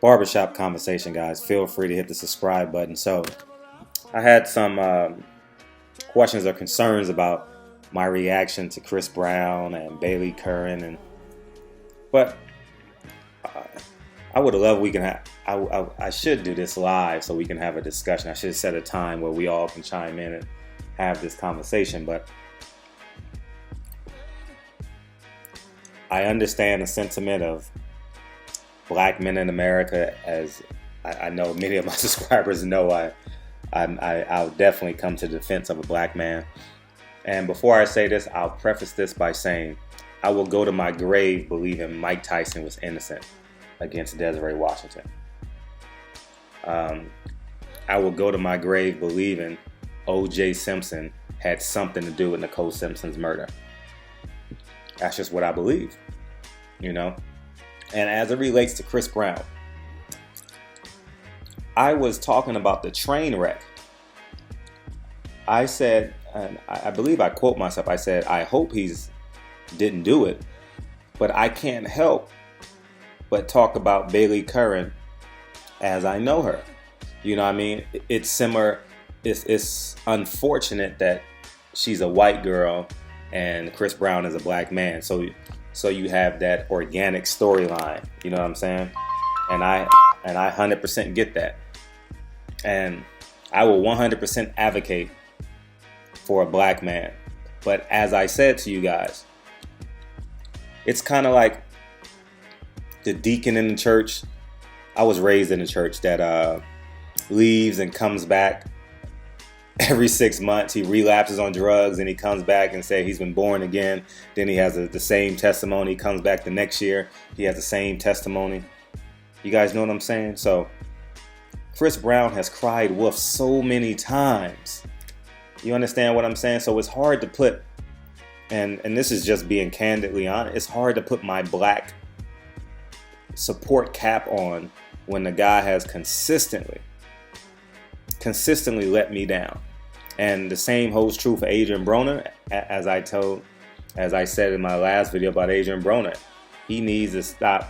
barbershop conversation, guys. Feel free to hit the subscribe button. So I had some questions or concerns about my reaction to Chris Brown and Baylee Curran, but I would love we can have. I should do this live so we can have a discussion. I should set a time where we all can chime in and have this conversation. But I understand the sentiment of black men in America, as I know many of my subscribers know. I'll definitely come to the defense of a black man. And before I say this, I'll preface this by saying I will go to my grave believing Mike Tyson was innocent against Desiree Washington. I will go to my grave believing O.J. Simpson had something to do with Nicole Simpson's murder. That's just what I believe, you know. And as it relates to Chris Brown, I was talking about the train wreck. I said, and I believe I quote myself, I said, I hope he's didn't do it, but I can't help but talk about Baylee Curran as I know her. You know what I mean? It's similar. It's unfortunate that she's a white girl and Chris Brown is a black man. So you have that organic storyline. You know what I'm saying? And I 100% get that. And I will 100% advocate for a black man. But as I said to you guys, it's kind of like the deacon in the church. I was raised in a church that leaves and comes back every 6 months. He relapses on drugs and he comes back and say he's been born again. Then he has the same testimony. He comes back the next year. He has the same testimony. You guys know what I'm saying? So Chris Brown has cried wolf so many times. You understand what I'm saying? So it's hard to put, and this is just being candidly honest, it's hard to put my black support cap on when the guy has consistently let me down. And the same holds true for Adrian Broner. As I said in my last video about Adrian Broner, he needs to stop.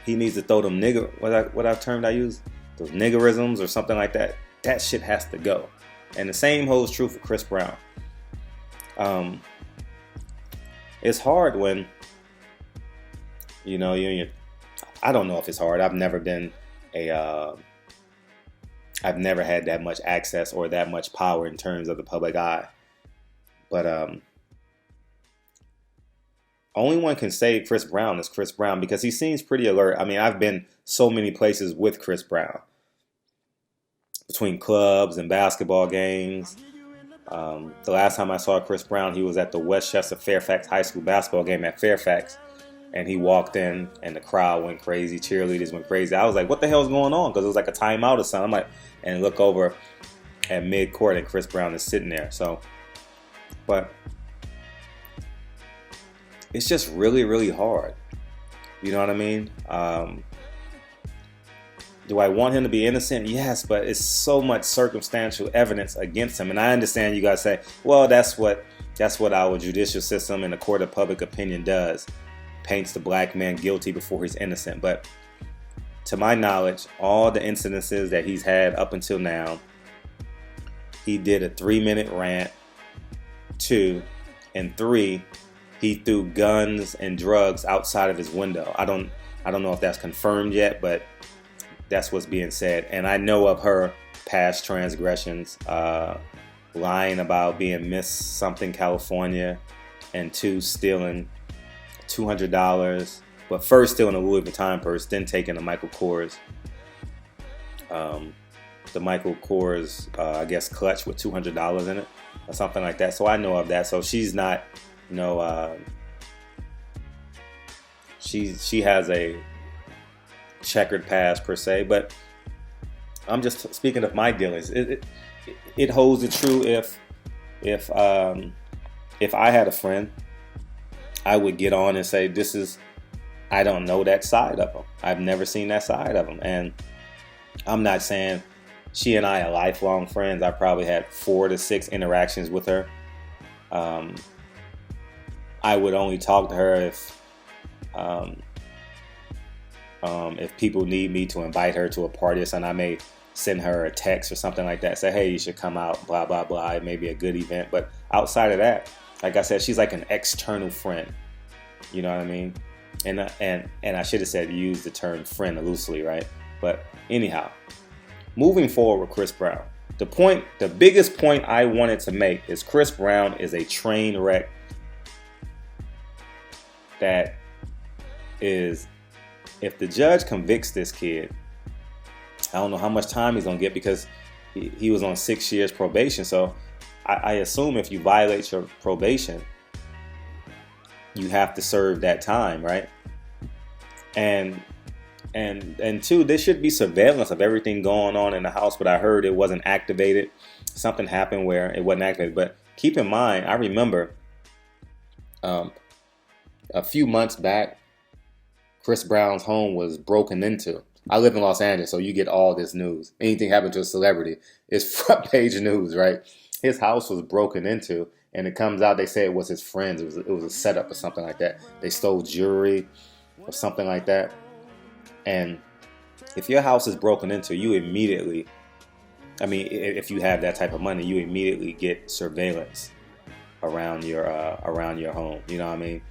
He needs to throw them what term I use, those niggerisms or something like that. That shit has to go. And the same holds true for Chris Brown. It's hard when, you know, I don't know if it's hard. I've never had that much access or that much power in terms of the public eye. But only one can say Chris Brown is Chris Brown because he seems pretty alert. I mean, I've been so many places with Chris Brown, between clubs and basketball games. The last time I saw Chris Brown, he was at the Westchester Fairfax High School basketball game at Fairfax. And he walked in and the crowd went crazy. Cheerleaders went crazy. I was like, what the hell's going on? Because it was like a timeout or something. I'm like, and look over at mid-court and Chris Brown is sitting there. So, but it's just really, really hard. You know what I mean? Do I want him to be innocent? Yes, but it's so much circumstantial evidence against him. And I understand you guys say, well, that's what our judicial system and the court of public opinion does. Paints the black man guilty before he's innocent. But to my knowledge, all the incidences that he's had up until now, he did a 3-minute rant. 2, and 3, he threw guns and drugs outside of his window. I don't know if that's confirmed yet, but that's what's being said. And I know of her past transgressions, lying about being Miss something California, and 2, stealing $200, but first stealing a Louis Vuitton purse, then taking a Michael Kors, I guess clutch with $200 in it or something like that. So I know of that. So she's not, she has a checkered past per se. But I'm just speaking of my dealings. It holds it true if I had a friend, I would get on and say, I don't know that side of him. I've never seen that side of him. And I'm not saying she and I are lifelong friends. I probably had 4 to 6 interactions with her. I would only talk to her If people need me to invite her to a party or something, I may send her a text or something like that. Say, hey, you should come out, blah, blah, blah. It may be a good event. But outside of that, like I said, she's like an external friend. You know what I mean? And I should have said use the term friend loosely, right? But anyhow, moving forward with Chris Brown. The biggest point I wanted to make is Chris Brown is a train wreck that is, if the judge convicts this kid, I don't know how much time he's going to get because he was on 6 years probation. So I assume if you violate your probation, you have to serve that time, right? And two, there should be surveillance of everything going on in the house, but I heard it wasn't activated. Something happened where it wasn't activated. But keep in mind, I remember a few months back, Chris Brown's home was broken into. I live in Los Angeles, so you get all this news. Anything happened to a celebrity, it's front page news, right? His house was broken into, and it comes out, they say it was his friends. It was a setup or something like that. They stole jewelry or something like that. And if your house is broken into, you immediately, I mean, if you have that type of money, you immediately get surveillance around your home. You know what I mean?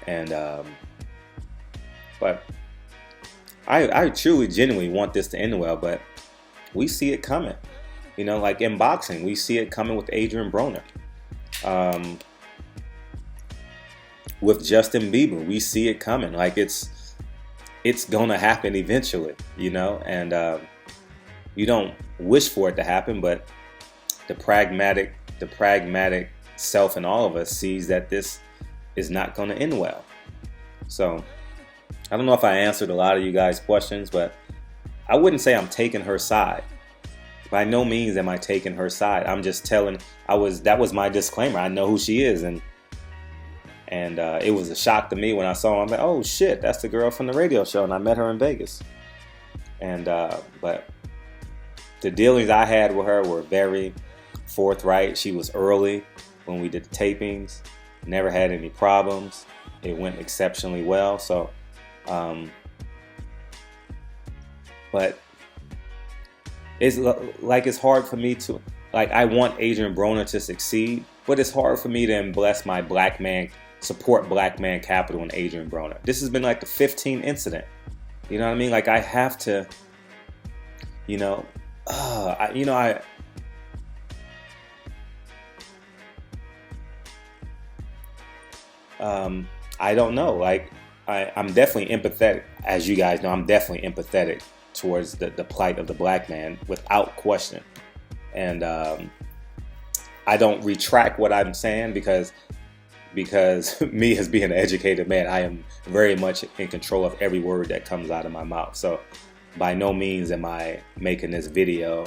And but I truly, genuinely want this to end well, but we see it coming. You know, like in boxing, we see it coming with Adrian Broner. With Justin Bieber, we see it coming. Like it's gonna happen eventually, you know, and you don't wish for it to happen, but the pragmatic self in all of us sees that this is not gonna end well. So I don't know if I answered a lot of you guys' questions, but I wouldn't say I'm taking her side. By no means am I taking her side. I'm just telling, that was my disclaimer. I know who she is, and it was a shock to me when I saw her. I'm like, oh shit, that's the girl from the radio show, and I met her in Vegas. And but the dealings I had with her were very forthright. She was early when we did the tapings. Never had any problems. It went exceptionally well. So, but it's like it's hard for me to, like, I want Adrian Broner to succeed, but it's hard for me to bless my support black man capital in Adrian Broner. This has been like the 15th incident. You know what I mean? Like I have to, you know, I don't know. Like I'm definitely empathetic. As you guys know, I'm definitely empathetic towards the plight of the black man without question. And I don't retract what I'm saying because me as being an educated man, I am very much in control of every word that comes out of my mouth. So by no means am I making this video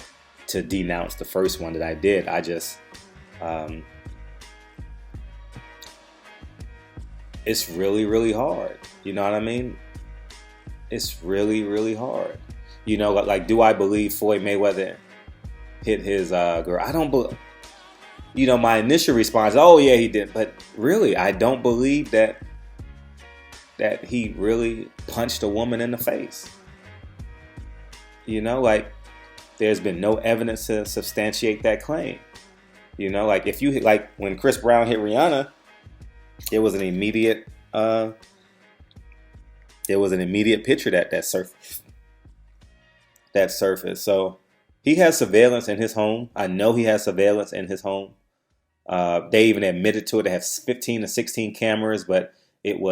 to denounce the first one that I did. I just, it's really, really hard. You know what I mean? It's really, really hard. You know, like, do I believe Floyd Mayweather hit his girl? I don't believe. You know, my initial response, oh yeah, he did. But really, I don't believe that he really punched a woman in the face. You know, like, there's been no evidence to substantiate that claim. You know, like if you hit, like when Chris Brown hit Rihanna, there was an immediate picture that surfaced. So he has surveillance in his home. I know he has surveillance in his home. They even admitted to it. They have 15 to 16 cameras, but and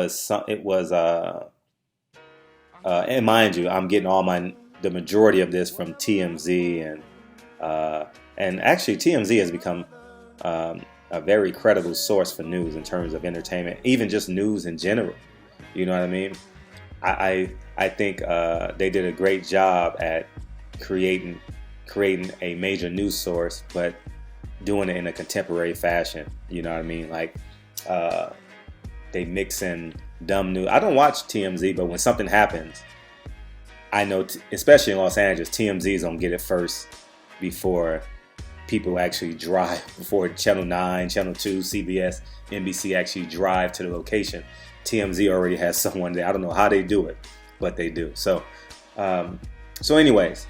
mind you, I'm getting the majority of this from TMZ, and actually TMZ has become a very credible source for news in terms of entertainment, even just news in general. You know what I mean? I think they did a great job at creating a major news source, but doing it in a contemporary fashion. You know what I mean? Like they mix in dumb news. I don't watch TMZ, but when something happens, I know, especially in Los Angeles, TMZ is gonna get it first before people actually drive, before Channel 9, Channel 2, CBS, NBC actually drive to the location. TMZ already has someone there. I don't know how they do it, but they do. So, anyways,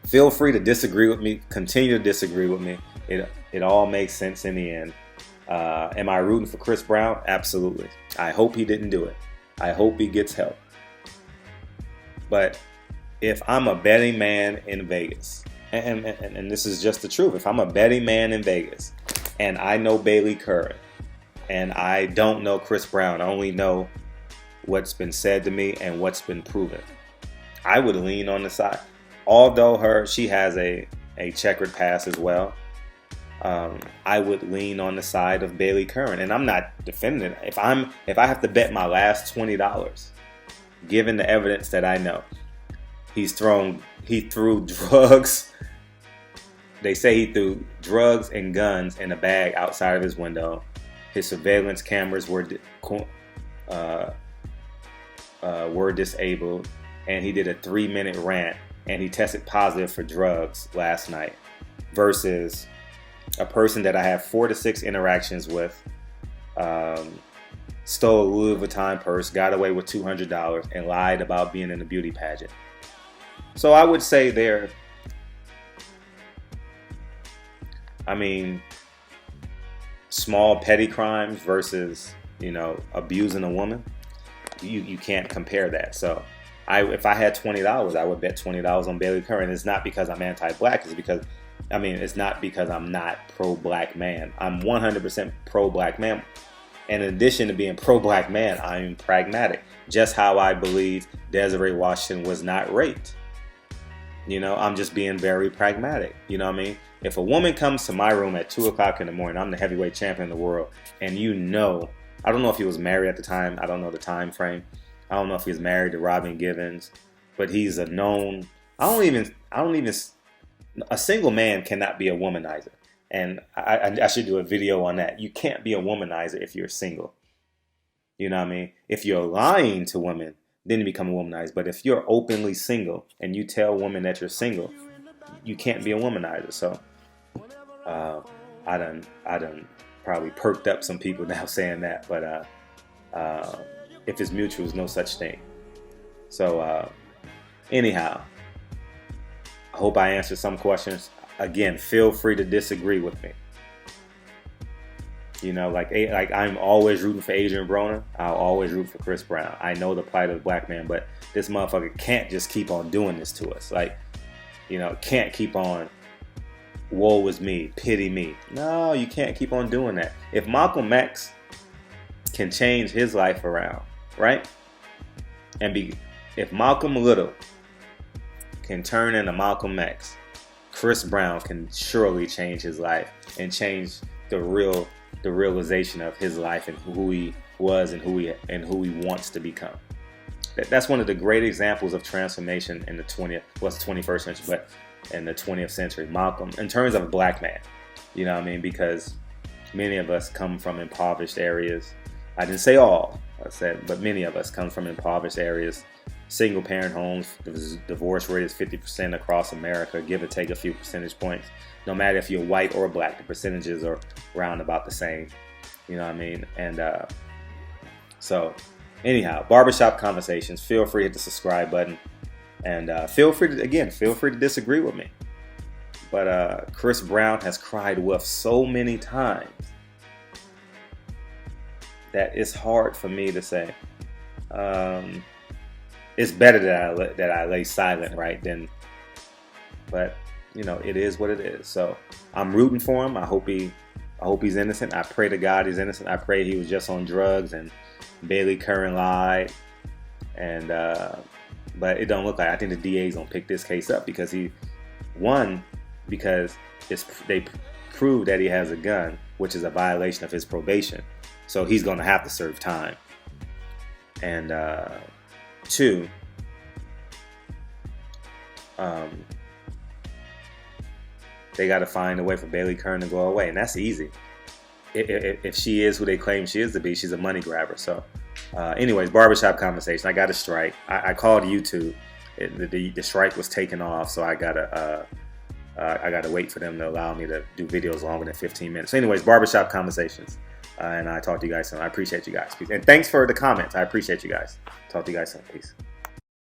feel free to disagree with me. Continue to disagree with me. It all makes sense in the end. Am I rooting for Chris Brown? Absolutely. I hope he didn't do it. I hope he gets help. But if I'm a betting man in Vegas, and this is just the truth, if I'm a betting man in Vegas and I know Baylee Curran and I don't know Chris Brown, I only know what's been said to me and what's been proven, I would lean on the side. Although she has a checkered past as well, I would lean on the side of Baylee Curran, and I'm not defending it. If I have to bet my last $20, given the evidence that I know, he threw drugs. They say he threw drugs and guns in a bag outside of his window. His surveillance cameras were disabled, and he did a 3-minute rant, and he tested positive for drugs last night, versus a person that I have 4 to 6 interactions with, stole a Louis Vuitton purse, got away with $200, and lied about being in a beauty pageant. So I would say small petty crimes versus, abusing a woman. You can't compare that. So if I had $20, I would bet $20 on Baylee Curran. It's not because I'm anti-black. It's not because I'm not pro-black man. I'm 100% pro-black man. And in addition to being pro-black man, I'm pragmatic. Just how I believe Desiree Washington was not raped. I'm just being very pragmatic. You know what I mean? If a woman comes to my room at 2 o'clock in the morning, I'm the heavyweight champion of the world, and I don't know if he was married at the time. I don't know the time frame. I don't know if he was married to Robin Givens, but he's a known. A single man cannot be a womanizer, and I should do a video on that. You can't be a womanizer if you're single. You know what I mean? If you're lying to women, then you become a womanizer. But if you're openly single and you tell women that you're single, you can't be a womanizer. So I done probably perked up some people now saying that, but if it's mutual, there's no such thing. So anyhow, I hope I answered some questions. Again, feel free to disagree with me. Like I'm always rooting for Adrian Broner. I'll always root for Chris Brown. I know the plight of the black man, but this motherfucker can't just keep on doing this to us. Can't keep on, woe is me, pity me. No, you can't keep on doing that. If Malcolm X can change his life around, right? If Malcolm Little can turn into Malcolm X, Chris Brown can surely change his life and change the realization of his life and who he was and who he wants to become. That's one of the great examples of transformation in the 21st century, but in the 20th century. Malcolm, in terms of a black man, because many of us come from impoverished areas. I didn't say all, but many of us come from impoverished areas. Single parent homes, the divorce rate is 50% across America, give or take a few percentage points. No matter if you're white or black, the percentages are round about the same. You know what I mean? And so anyhow, Barbershop Conversations, feel free to hit the subscribe button. And feel free to disagree with me. But Chris Brown has cried wolf so many times that it's hard for me to say. It's better that I lay silent, right? But it is what it is. So I'm rooting for him. I hope he's innocent. I pray to God he's innocent. I pray he was just on drugs and Baylee Curran lied. And but it don't look like. I think the DA's gonna pick this case up because they proved that he has a gun, which is a violation of his probation. So he's gonna have to serve time. And 2, they got to find a way for Baylee Curran to go away, and that's easy. If she is who they claim she is to be, she's a money grabber. So, anyways, Barbershop Conversation. I got a strike. I called YouTube. The strike was taken off, so I gotta wait for them to allow me to do videos longer than 15 minutes. So anyways, Barbershop Conversations. And I talk to you guys soon. I appreciate you guys. Peace. And thanks for the comments. I appreciate you guys. Talk to you guys soon. Peace.